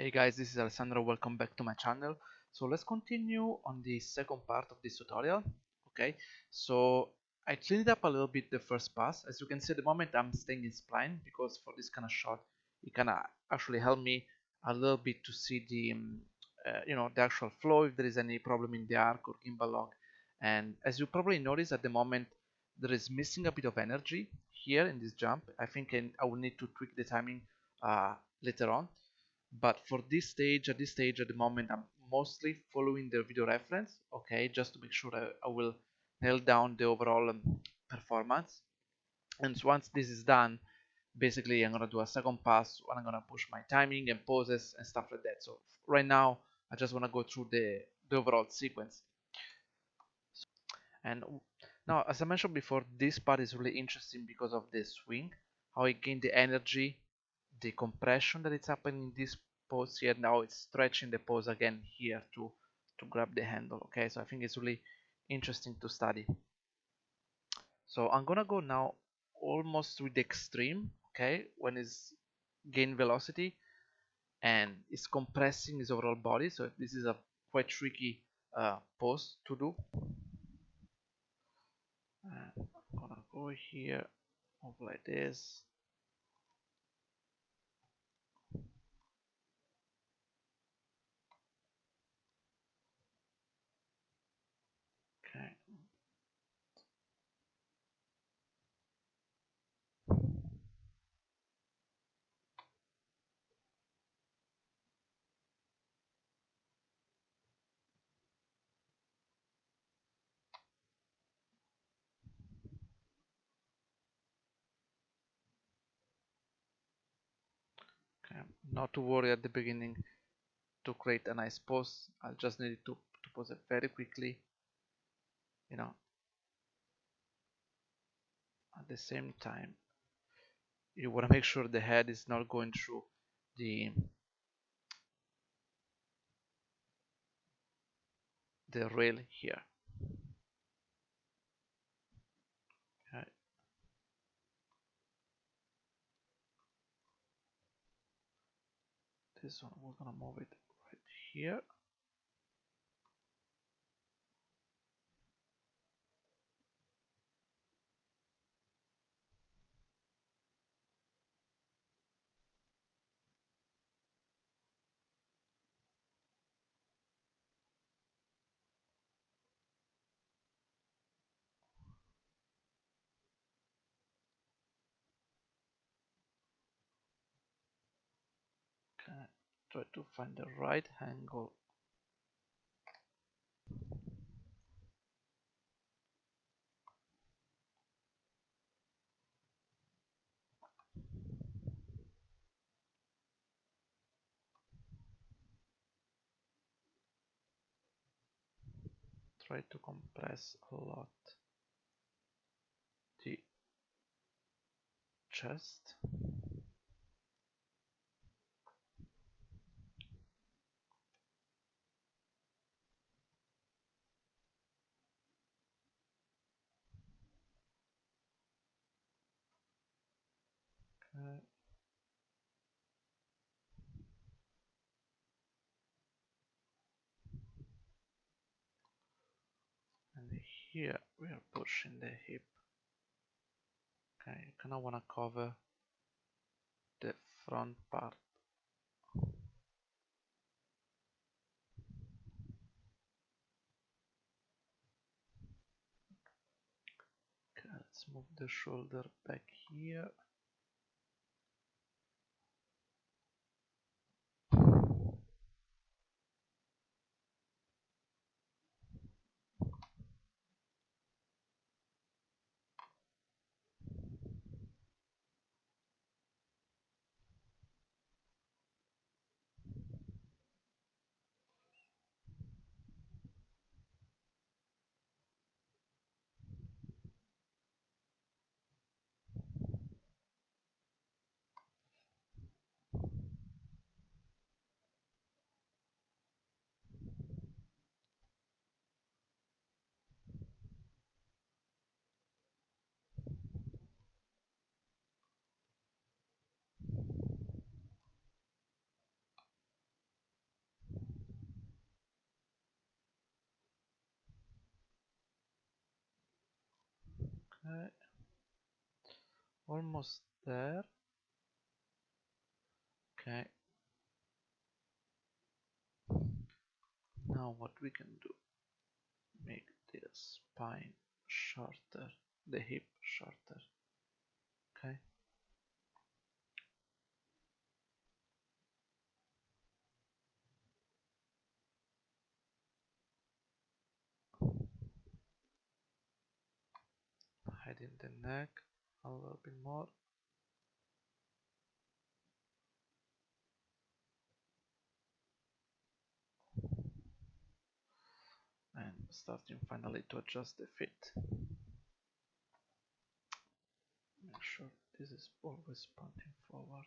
Hey guys, this is Alessandro. Welcome back to my channel. So let's continue on the second part of this tutorial. Okay, so I cleaned up a little bit the first pass. As you can see at the moment I'm staying in spline because for this kind of shot it can actually help me a little bit to see the the actual flow, if there is any problem in the arc or gimbal lock. And as you probably notice at the moment there is missing a bit of energy here in this jump. I think I will need to tweak the timing later on, but for this stage, at the moment, I'm mostly following the video reference, okay, just to make sure I will nail down the overall performance. And so once this is done, basically I'm gonna do a second pass when I'm gonna push my timing and poses and stuff like that. So right now I just want to go through the overall sequence. And now, as I mentioned before, this part is really interesting because of the swing, how it gained the energy, the compression that it's happening in this pose here. Now it's stretching the pose again here to grab the handle. Okay, so I think it's really interesting to study. So I'm gonna go now almost with the extreme. Okay, when it's gain velocity and it's compressing his overall body. So this is a quite tricky pose to do. And I'm gonna go here, move like this. Okay. Okay. Not to worry at the beginning to create a nice pose. I'll just need to pose it very quickly. You know, at the same time, you want to make sure the head is not going through the rail here. Okay. This one we're gonna move it right here. Okay. Try to find the right angle. Try to compress a lot the chest. Okay. And here we are pushing the hip. Okay, you kind of want to cover the front part. Okay, let's move the shoulder back here. Okay, almost there. Okay, now what we can do, make the spine shorter, the hip shorter. Okay, hiding the neck a little bit more. And starting finally to adjust the fit. Make sure this is always pointing forward.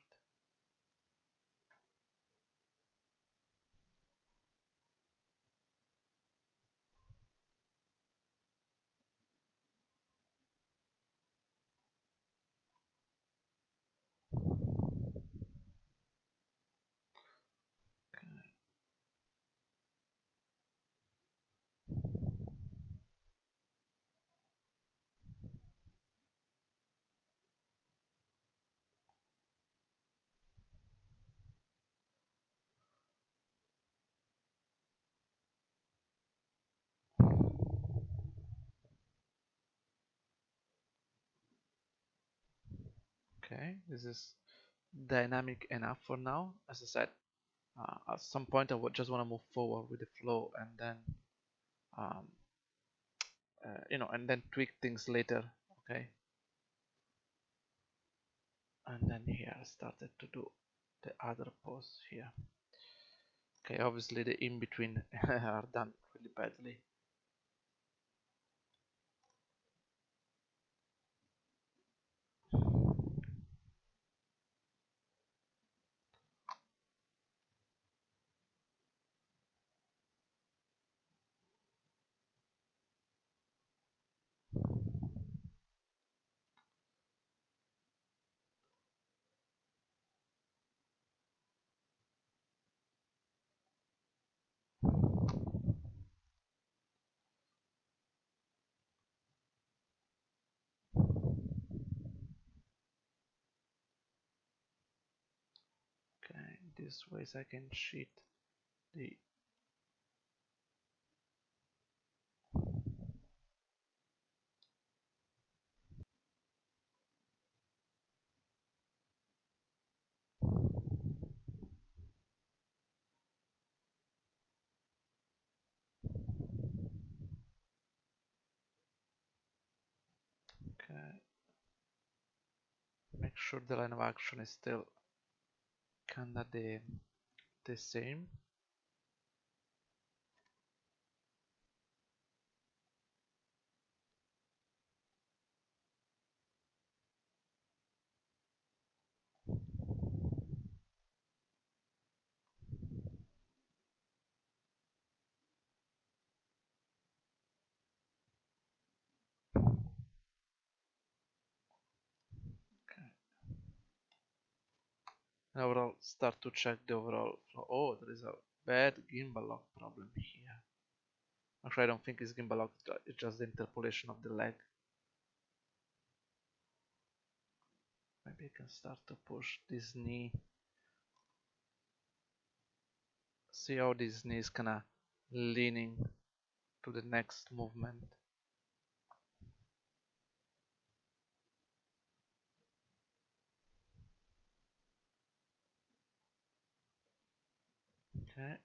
Okay, this is dynamic enough for now. As I said, at some point I would just want to move forward with the flow, and then um, and then tweak things later. Okay, and then here I started to do the other pose here. Okay, obviously the in between are done really badly. Okay, this ways I can cheat the. Okay, make sure the line of action is still kinda the same. Okay. And overall, start to check the overall flow. Oh, there is a bad gimbal lock problem here. Actually, I don't think it's gimbal lock, it's just the interpolation of the leg. Maybe I can start to push this knee. See how this knee is kinda leaning to the next movement. Okay.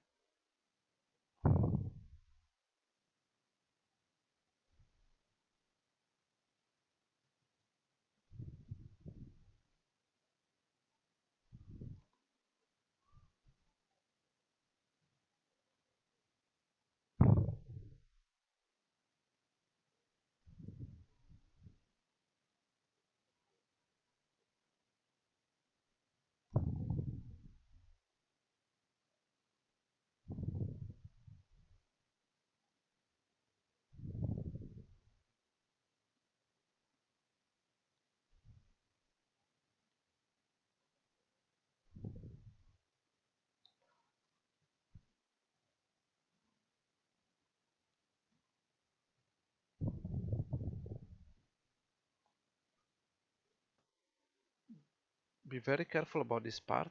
be very careful about this part,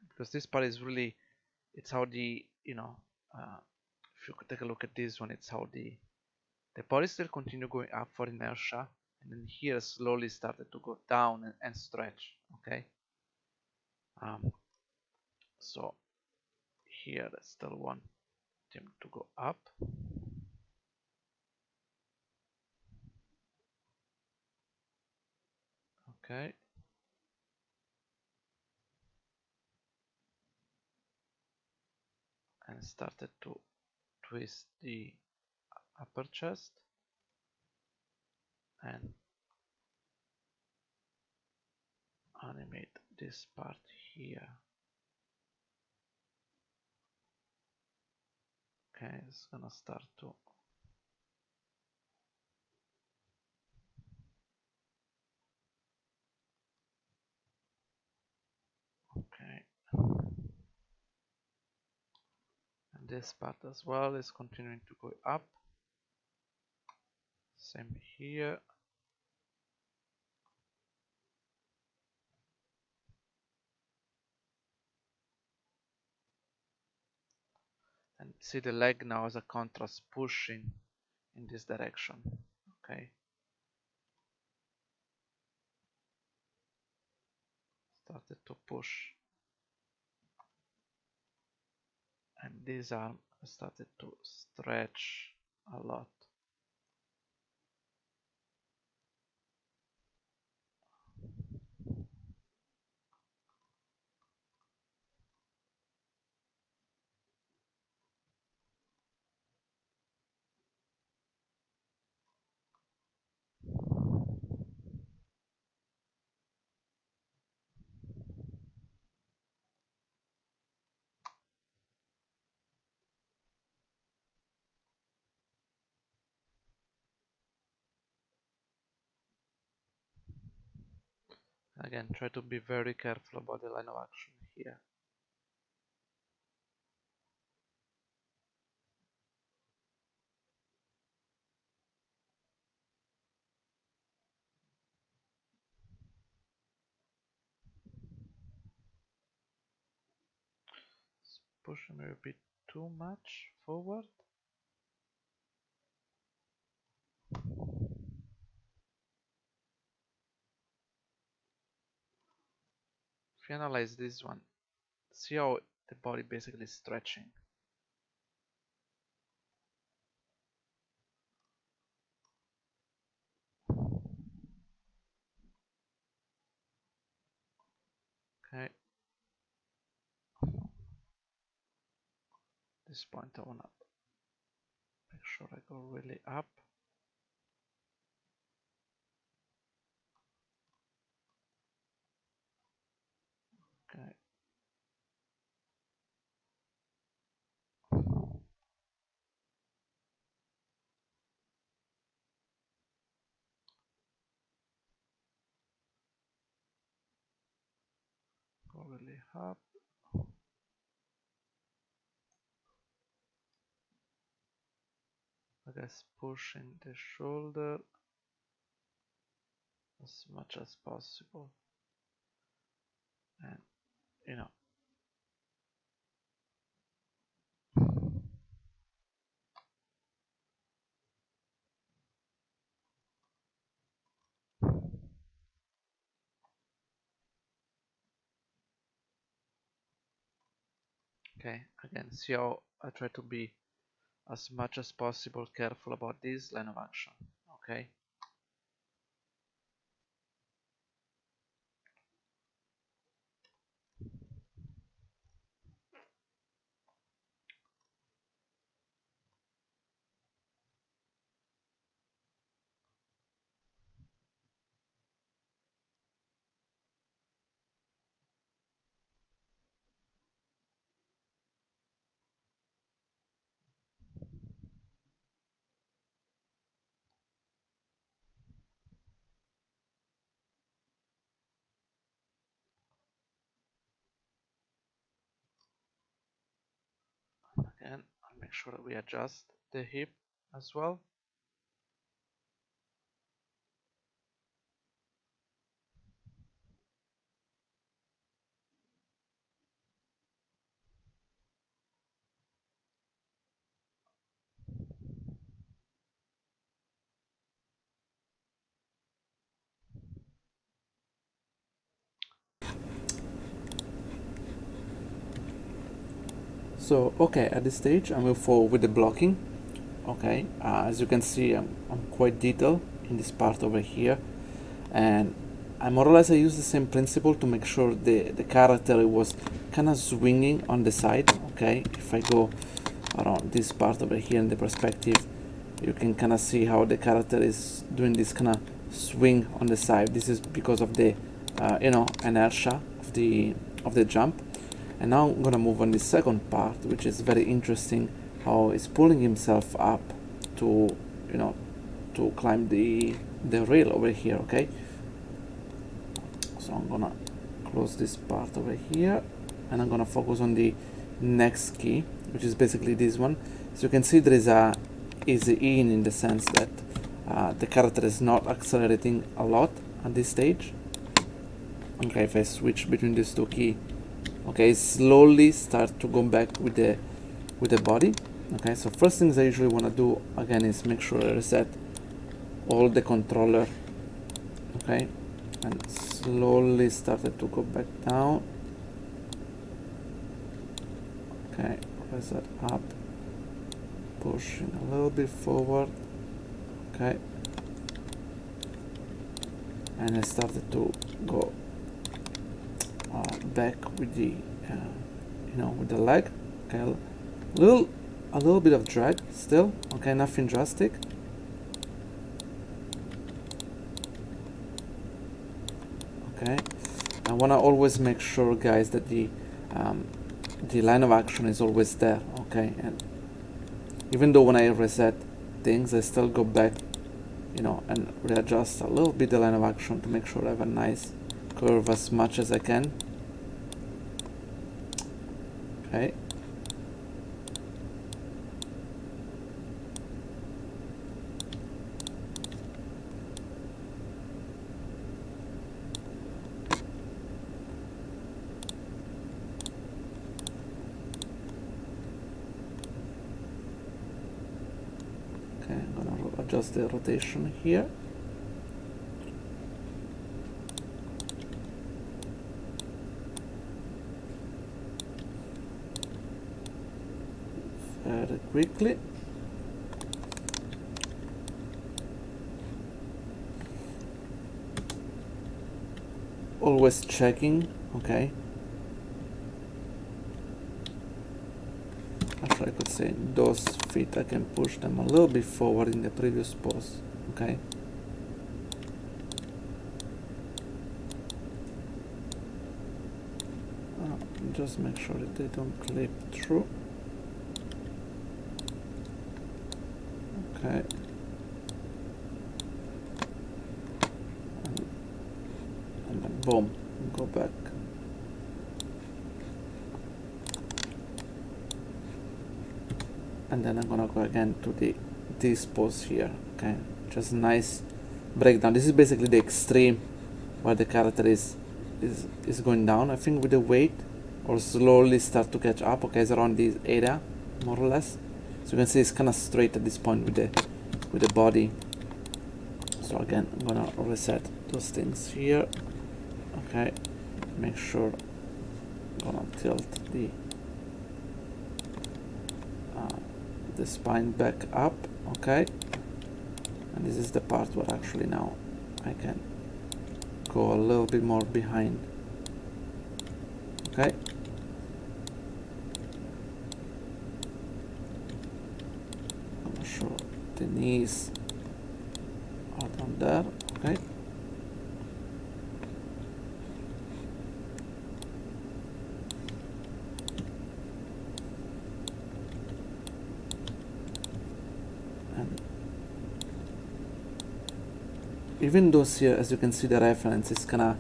because this part is really, it's how the, if you could take a look at this one, it's how the body still continue going up for inertia, and then here slowly started to go down and stretch. Okay, um, so here I still want them to go up. Okay, and started to twist the upper chest and animate this part here. Okay, it's gonna start to, okay, and this part as well is continuing to go up. Same here. And see the leg now as a contrast pushing in this direction. Okay, started to push, and this arm started to stretch a lot. Again, try to be very careful about the line of action here. It's pushing a bit too much forward. If you analyze this one, see how the body basically is stretching. Okay, this point I wanna make sure I go really up. Okay, go really up. I guess pushing the shoulder as much as possible, and you know, okay, again, see how I try to be as much as possible careful about this line of action. Okay, again, I'll make sure that we adjust the hip as well. So okay, at this stage I move forward with the blocking. Okay, as you can see, I'm quite detailed in this part over here, and I more or less I use the same principle to make sure the character was kind of swinging on the side. Okay, if I go around this part over here in the perspective, you can kind of see how the character is doing this kind of swing on the side. This is because of the inertia of the jump. And now I'm gonna move on the second part, which is very interesting, how he's pulling himself up to to climb the rail over here. Okay, so I'm gonna close this part over here, and I'm gonna focus on the next key, which is basically this one. So you can see there is a easy in the sense that the character is not accelerating a lot at this stage. Okay, if I switch between these two keys, okay, slowly start to go back with the body. Okay, so first things I usually want to do again is make sure I reset all the controller. Okay, and slowly started to go back down. Okay, reset up, pushing a little bit forward. Okay, and I started to go back with the with the leg. Okay, a little bit of drag still. Okay, nothing drastic. Okay, I want to always make sure, guys, that the line of action is always there. Okay, and even though when I reset things, I still go back, and readjust a little bit the line of action to make sure I have a nice curve as much as I can. Okay. Okay, I'm gonna adjust the rotation here. Very quickly. Always checking. Okay. Actually, I could say those feet I can push them a little bit forward in the previous pose. Okay. Just make sure that they don't clip through. Okay. And then boom, go back. And then I'm gonna go again to this pose here. Okay, just nice breakdown. This is basically the extreme where the character is going down. I think with the weight, or slowly start to catch up. Okay, it's around this area, more or less. So you can see it's kind of straight at this point with the body. So again, I'm gonna reset those things here. Okay, make sure I'm gonna tilt the spine back up. Okay, and this is the part where actually now I can go a little bit more behind. Okay. I'm sure the knees are down there. Okay. Even though here, as you can see, the reference is kind of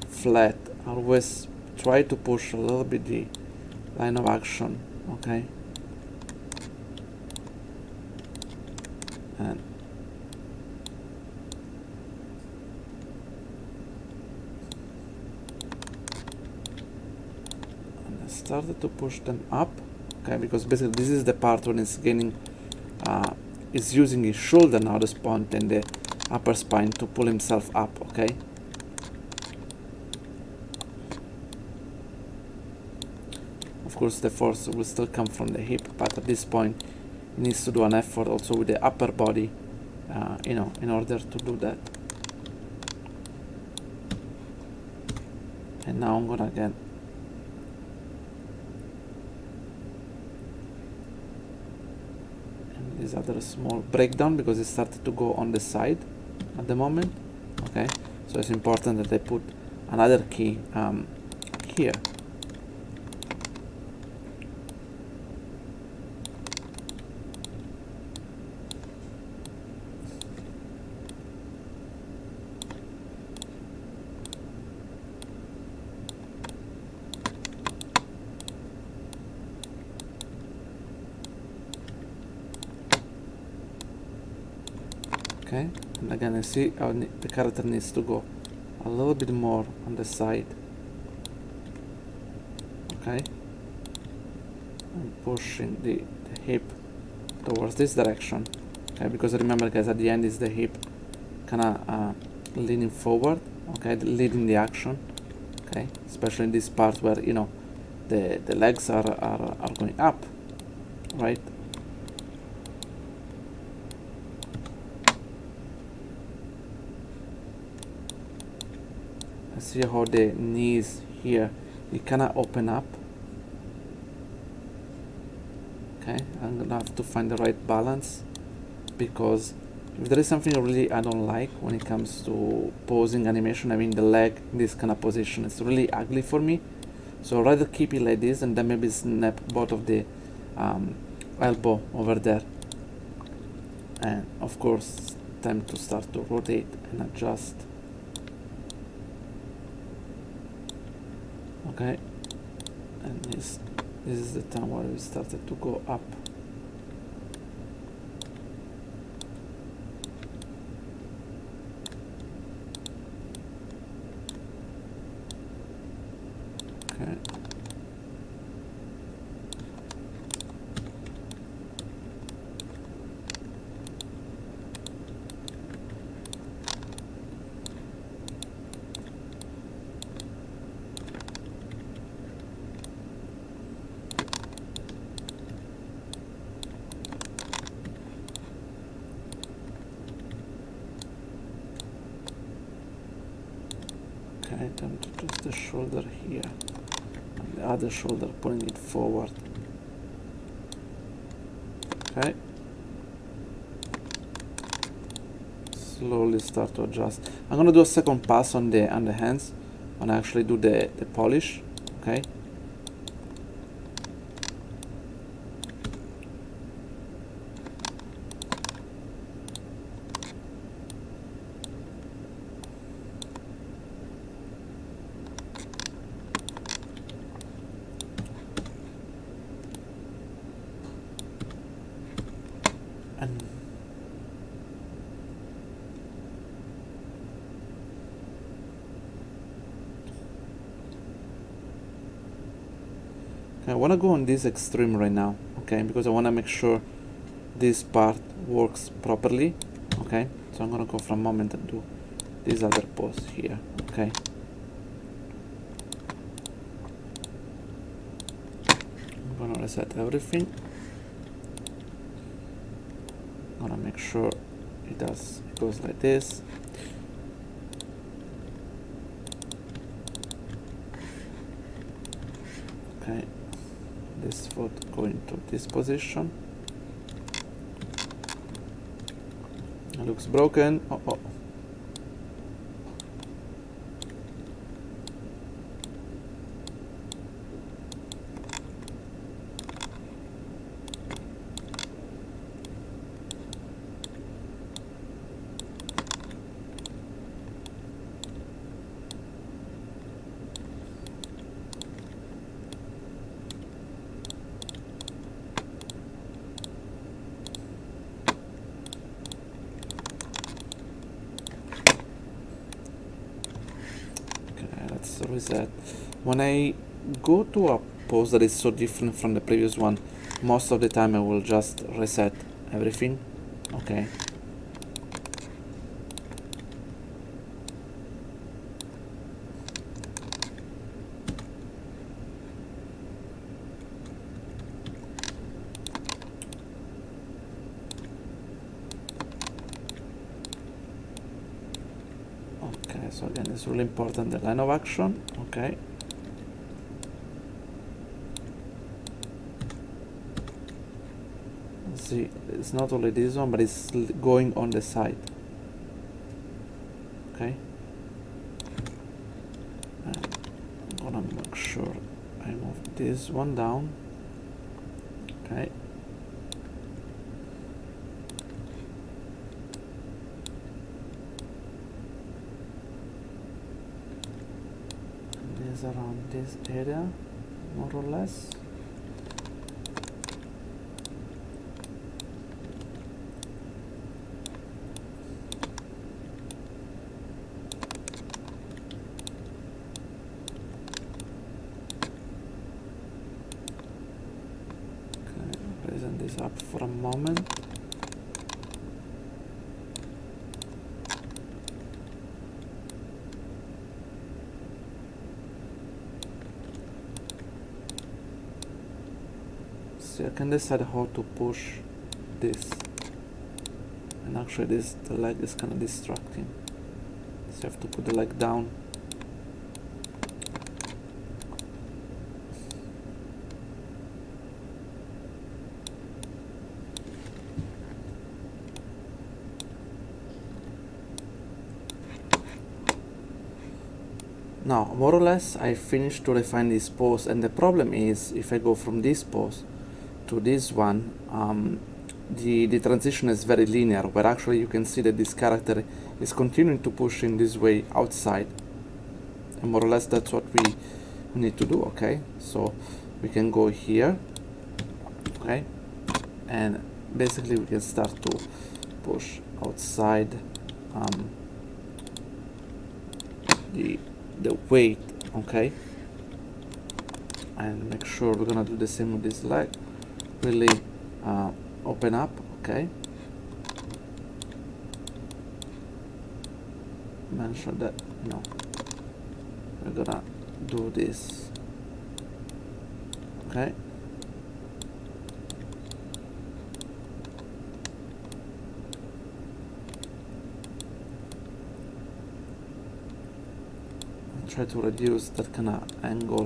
flat, I always try to push a little bit the line of action. Okay, and I started to push them up. Okay, because basically this is the part when it's gaining is using his shoulder now, the spine, and the upper spine to pull himself up. Okay, course the force will still come from the hip, but at this point it needs to do an effort also with the upper body, you know, in order to do that. And now I'm gonna get this other small breakdown because it started to go on the side at the moment. Okay, so it's important that I put another key here. Okay, and again I see how the character needs to go a little bit more on the side. Okay, I'm pushing the hip towards this direction. Okay, because remember guys, at the end is the hip kinda leaning forward, okay, leading the action. Okay, especially in this part where, you know, the legs are going up, right? See how the knees here, it cannot open up. Okay, I'm gonna have to find the right balance, because if there is something really I don't like when it comes to posing animation, I mean the leg in this kind of position, it's really ugly for me. So I'd rather keep it like this and then maybe snap both of the elbow over there. And of course, time to start to rotate and adjust. Okay, and this is the time where we started to go up. Okay. Okay, time to twist the shoulder here, and the other shoulder pulling it forward. Okay. Slowly start to adjust. I'm gonna do a second pass on the hands when I actually do the polish. Okay. And I want to go on this extreme right now, okay, because I want to make sure this part works properly. Okay, so I'm gonna go for a moment and do this other pose here. Okay, I'm gonna reset everything. I'm gonna make sure it goes like this. Okay, this foot going to this position. It looks broken. Oh. Reset. When I go to a pose that is so different from the previous one, most of the time I will just reset everything. Okay. Okay, so again, it's really important, the line of action. Okay. See, it's not only this one, but it's going on the side. Okay. And I'm gonna make sure I move this one down. Okay. And this around this area, more or less. Up for a moment. See, I can decide how to push this, and actually this, the leg is kind of distracting, so you have to put the leg down. Now, more or less, I finished to refine this pose, and the problem is, if I go from this pose to this one, the transition is very linear, where actually you can see that this character is continuing to push in this way outside, and more or less that's what we need to do. Okay, so we can go here, okay, and basically we can start to push outside the weight, okay, and make sure we're gonna do the same with this leg. Really open up, okay. Mention that, you know, we're gonna do this, okay. Try to reduce that kind of angle.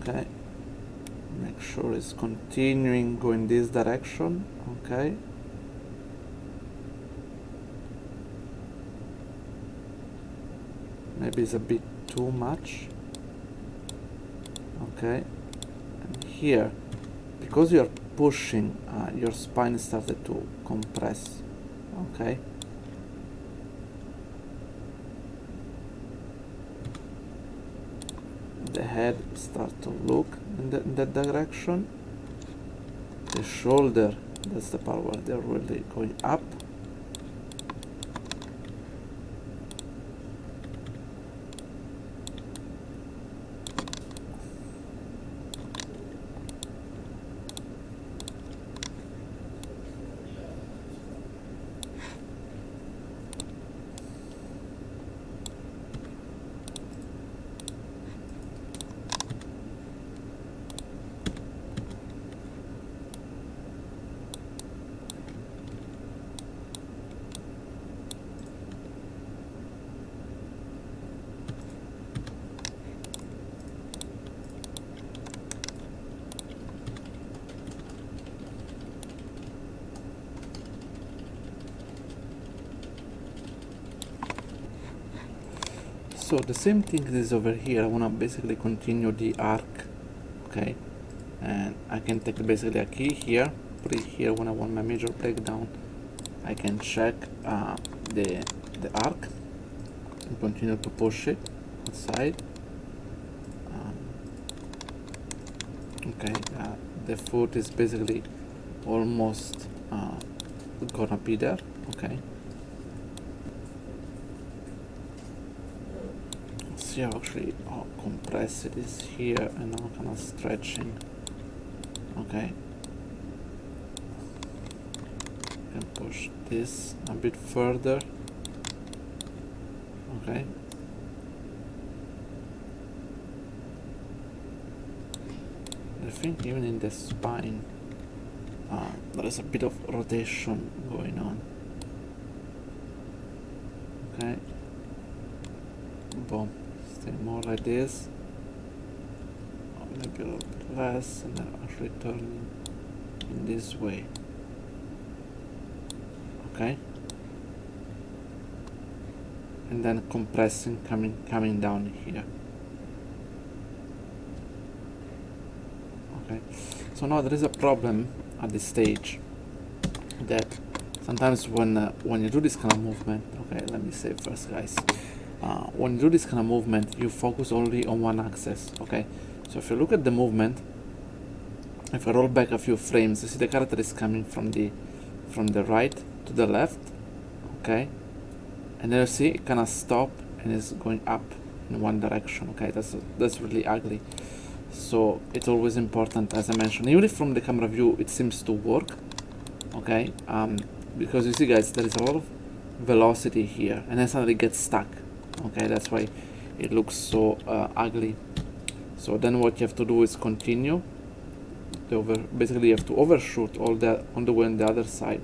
Okay, make sure it's continuing going this direction. Okay, maybe it's a bit too much. Okay, and here, because you're pushing, your spine started to compress. Okay, the head start to look in that direction. The shoulder, that's the part where they're really going up. So the same thing is over here. I want to basically continue the arc, okay, and I can take basically a key here, put it here when I want my major breakdown. I can check the arc and continue to push it outside. Okay, the foot is basically almost gonna be there. Okay, see how actually how compressed it is here, and now kind of stretching. Okay, and push this a bit further. Okay, I think even in the spine there is a bit of rotation going on. Okay, boom, stay more like this, or maybe a little bit less, and then actually turning in this way. Okay, and then compressing, coming down here. Okay, so now there is a problem at this stage that sometimes when you do this kind of movement, okay, let me say first, guys, when you do this kind of movement, you focus only on one axis. Okay, so if you look at the movement, if I roll back a few frames, you see the character is coming from the right to the left. Okay, and then you see it kind of stop and is going up in one direction. Okay, that's really ugly. So it's always important, as I mentioned, even if from the camera view it seems to work. Okay, because you see, guys, there is a lot of velocity here, and then suddenly it gets stuck. Okay, that's why it looks so ugly. So then what you have to do is continue. Basically you have to overshoot all that on the way on the other side.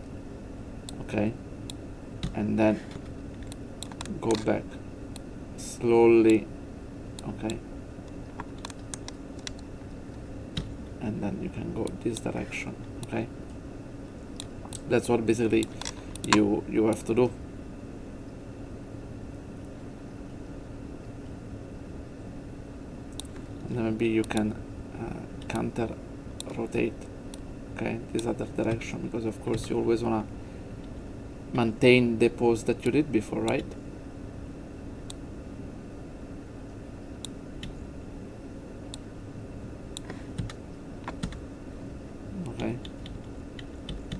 Okay, and then go back slowly. Okay, and then you can go this direction. Okay, that's what basically you have to do. And then maybe you can counter rotate, okay, this other direction, because of course you always want to maintain the pose that you did before, right? Okay,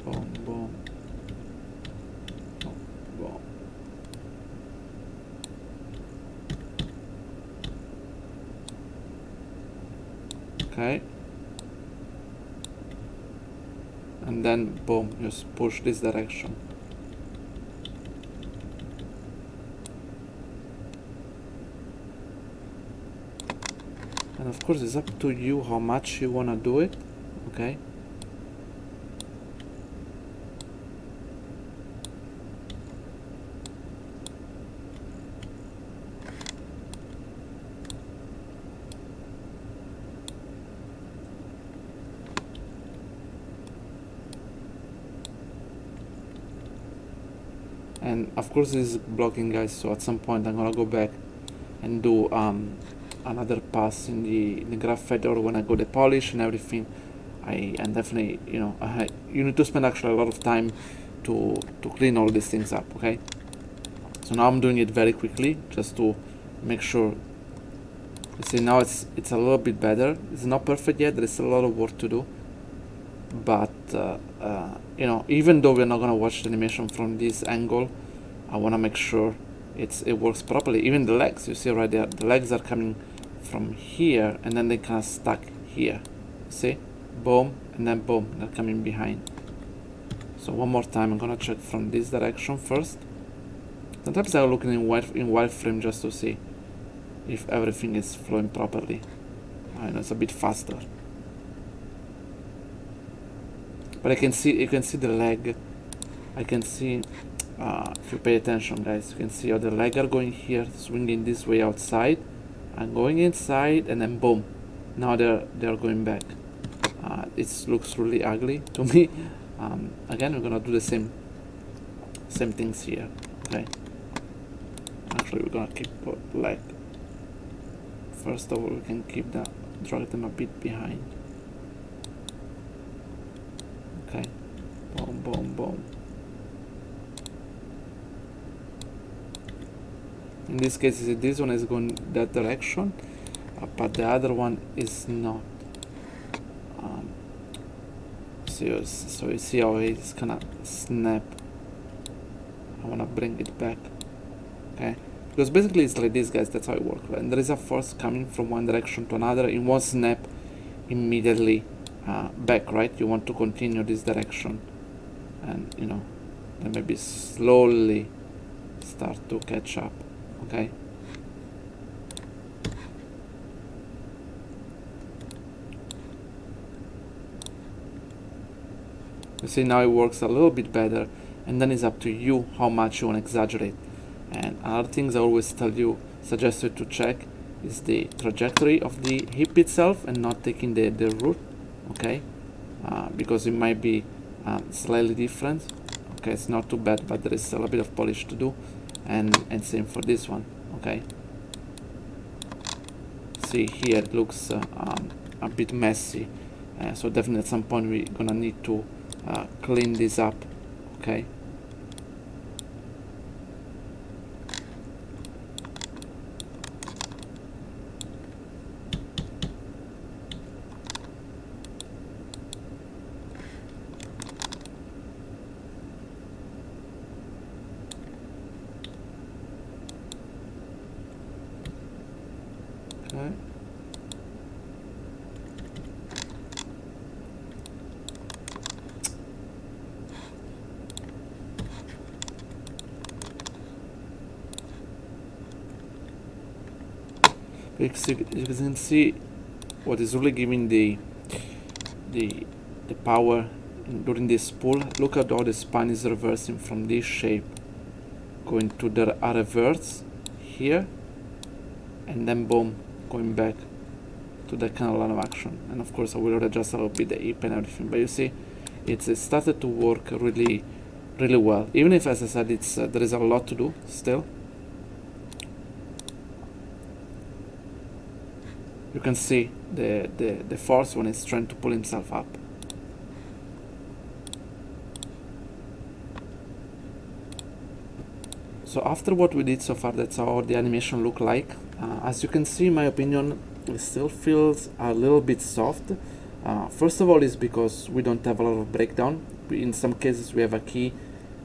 boom, boom, boom, boom. Okay, and then boom, just push this direction. And of course it's up to you how much you want to do it. Okay, and of course this is blocking, guys, so at some point I'm gonna go back and do another pass in the graphite, or when I go the polish and everything. And definitely, you know, you need to spend actually a lot of time to clean all these things up. Okay, so now I'm doing it very quickly just to make sure. You see, now it's a little bit better. It's not perfect yet, there is a lot of work to do, but you know, even though we're not gonna watch the animation from this angle, I want to make sure it works properly. Even the legs, you see right there, the legs are coming from here and then they kind of stuck here. See, boom, and then boom, they're coming behind. So one more time, I'm gonna check from this direction first. Sometimes I'm looking in wireframe just to see if everything is flowing properly. I know it's a bit faster, but you can see the leg. I can see, if you pay attention, guys, you can see how the leg are going here, swinging this way outside and going inside, and then boom, now they're going back. It looks really ugly to me. Again, we're gonna do the same things here. Okay, actually we're gonna keep leg. First of all, we can keep drag them a bit behind. Okay, boom, boom, boom. In this case, this one is going that direction, but the other one is not. So you see how it's gonna snap. I wanna bring it back. Okay, because basically it's like this, guys. That's how it works. And there is a force coming from one direction to another. In one snap, immediately back. Right? You want to continue this direction, and you know, then maybe slowly start to catch up. Okay. You see now it works a little bit better, and then it's up to you how much you want to exaggerate. And another things I always tell you, suggest you to check, is the trajectory of the hip itself and not taking the root, okay? Because it might be slightly different. Okay, it's not too bad, but there is still a bit of polish to do, and same for this one. Okay, see here it looks a bit messy, so definitely at some point we're gonna need to clean this up. Okay. Okay. You can see what is really giving the power during this pull. Look at how the spine is reversing from this shape, going to the reverse here, and then boom, going back to that kind of line of action. And of course I will adjust a little bit the hip and everything, but you see it's started to work really well, even if, as I said, it's there is a lot to do still. You can see the force when it's trying to pull himself up. So after what we did so far, that's how the animation look like. As you can see, in my opinion, it still feels a little bit soft. First of all, is because we don't have a lot of breakdown. In some cases we have a key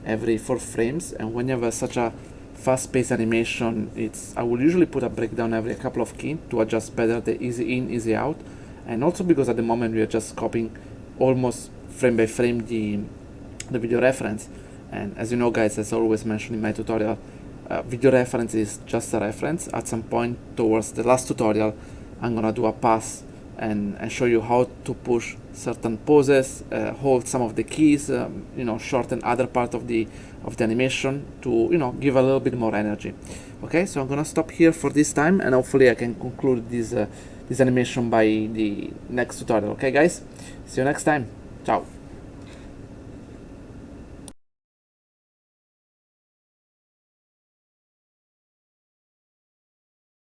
every 4 frames, and when you have such a fast-paced animation, I will usually put a breakdown every couple of keys to adjust better the easy in, easy out, and also because at the moment we are just copying almost frame by frame the video reference. And as you know, guys, as I always mentioned in my tutorial, video reference is just a reference. At some point towards the last tutorial, I'm gonna do a pass and show you how to push certain poses, hold some of the keys, shorten other part of the animation to give a little bit more energy. Okay, so I'm gonna stop here for this time, and hopefully I can conclude this animation by the next tutorial. Okay, guys, see you next time. Ciao.